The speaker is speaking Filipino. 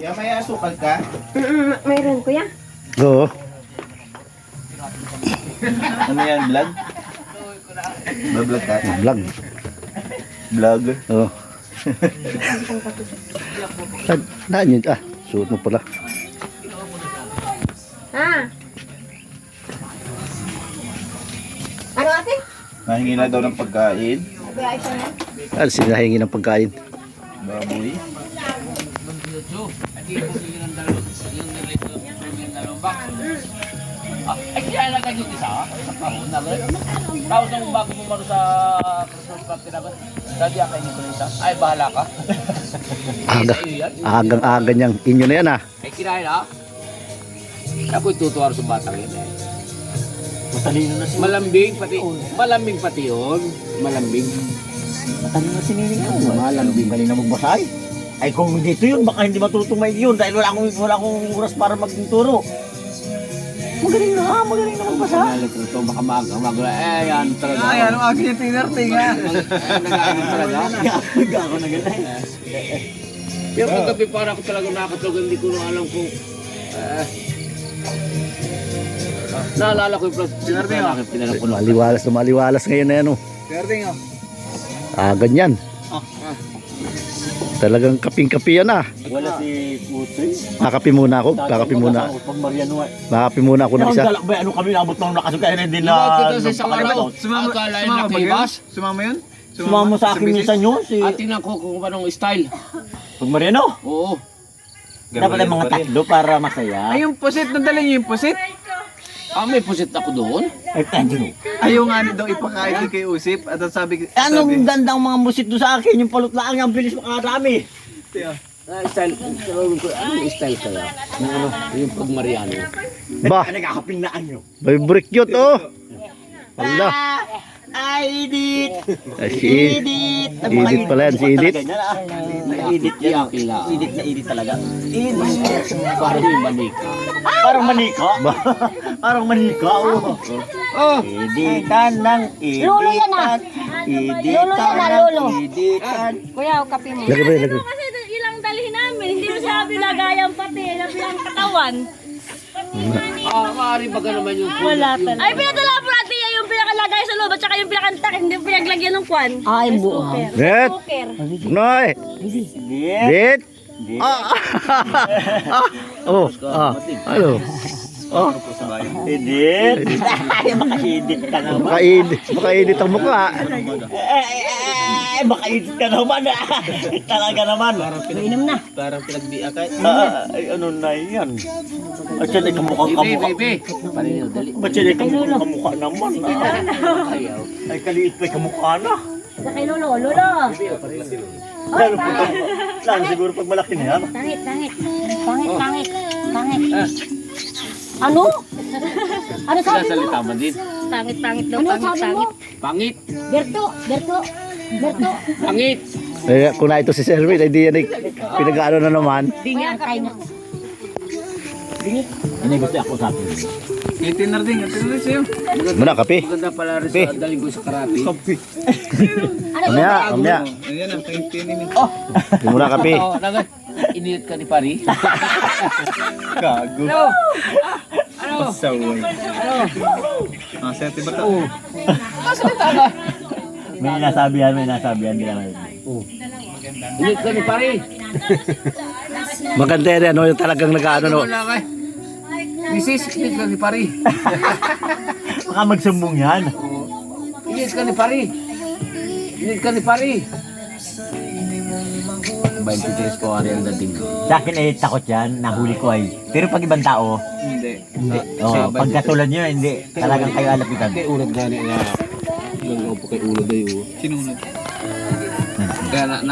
Kaya may asukal ka? Mayroon kuya. Oo. Ano yan, vlog? Vlog ka? Vlog. Vlog? Oo. Naan yun? Suot mo pala. Ano ate? Nahingi na daw ng pagkain. Sinahingi ng pagkain. Baboy. Ay, kaya ka dito sa kahon na rin. Tapos nung bago bumaro sa Christmas party na ba? Dali ako inyo ko isa. Ay, bahala ka. Agang-aga niyang. Inyo na yan Ay, kinain ha? Ako'y tutuwar sa batang yun eh. Matalino na Malambing pati yun. Malambing. Matalino na siniling ko. Malambing. Galing na magbasay. Ay kung dito yun, baka hindi matutumay yun dahil wala akong oras para magturo. Magaling na magbasa. Ito, baka magawa. Eh, yan talaga. Ay, ano akin yung tinarting ha? Nag-ano talaga. Ako na ganun. Pero kagabi para ako talaga nakatulog, hindi ko na alam kung... naalala ko yung pinala ko na. Maliwalas ngayon na yan. Tinarting o. Ganyan. Talagang kaping-kapi yan Wala si Putoy. Kakapi muna ako. Kakapi muna. Pag Mariano ay. Kakapi muna ako ng isa. Ano kami nabot ng nakasukay rin din na. Sumama yun? Sumama sa akin minsan yun. At tingnan ko kung anong style. Pag Mariano. Oo. Dapat ay mga tatlo para masaya. Ay, yung pusit, nadala niyo yung pusit? May pusit ako doon. Ay, tandino. Ay, yung ano daw ipakain kay Usip. At sabi... Anong gandang mga musit doon sa akin? Yung palot lang, ang bilis makadami. Style. Anong style kaya? Ano? Yung pag Mariano. Ba, Nagkakaping na nyo. may brick yun Wala. Ay, Edith! Si Edith! Edith pala yan, si Edith. Edith yan. Edith na Edith talaga. Edith! Parang yung manika. Parang manika? Parang manika, oh. Editan ng Lolo yan editan. Lolo yan lolo. Editan. Kuya, o kape mo. Lagay. Kasi ilang dalhin namin, hindi mo sabi lagayan pati, ang katawan. Maaari baga naman yung Wala talaga. Ay, pinadala po natin yung pinakalagay sa loob at saka yung pinakantak, hindi yung pinaglagyan ng kwan. Ay, buo. Net! Cooker. Noy! Edith. Dit! Ano? Edith. Ay, maka-edit ka naman. Makainit ang mukha. Baka edit ka naman. Talaga naman. Inom na. parang pinagbiakay. Ay, ano na yan? At siya ay kamukhang kamukha. Parang dali. Ba't siya ay kamukhang kamukha naman? Ayaw. Ay, kaliit pa yung kamukha na. Sa kay lolo. Lolo. Lalo siguro pag malaki na yan. Pangit. Ano? Ano sabi mo? Salita mo din. Pangit daw, Ano sabi mo? Pangit. Berto. Pangit. Kung na ito si Sherwin, hindi yan pinag-ano na naman. Bingi ang kain mo. Hindi gusto ako sa akin. Yung tinarding sa'yo. Muna, kape. Maganda pala rin sa daling ko sa karate. Mamaya. Ayan ang kaintinin. Muna, kape. Inilit ka ni Pari. Gago. Ano? Pasaway. Sete ba ito? May nasabihan. Hindi naman. Inilit ka ni Pari. Maganda yan, yung talagang nag-ano, no? Wala ka. Misis, inilit ka ni Pari. Baka magsumbong yan. Inilit ka ni Pari. 23 po ari ang dating ko. Sa akin ay takot yan. Nahuli ko ay. Pero pag ibang tao, Hindi. Oo, pag katulad nyo, hindi. Talagang kayo alapitan. Kay ulad gani na. Ganun po kay ulad ay Sinunod. Kaya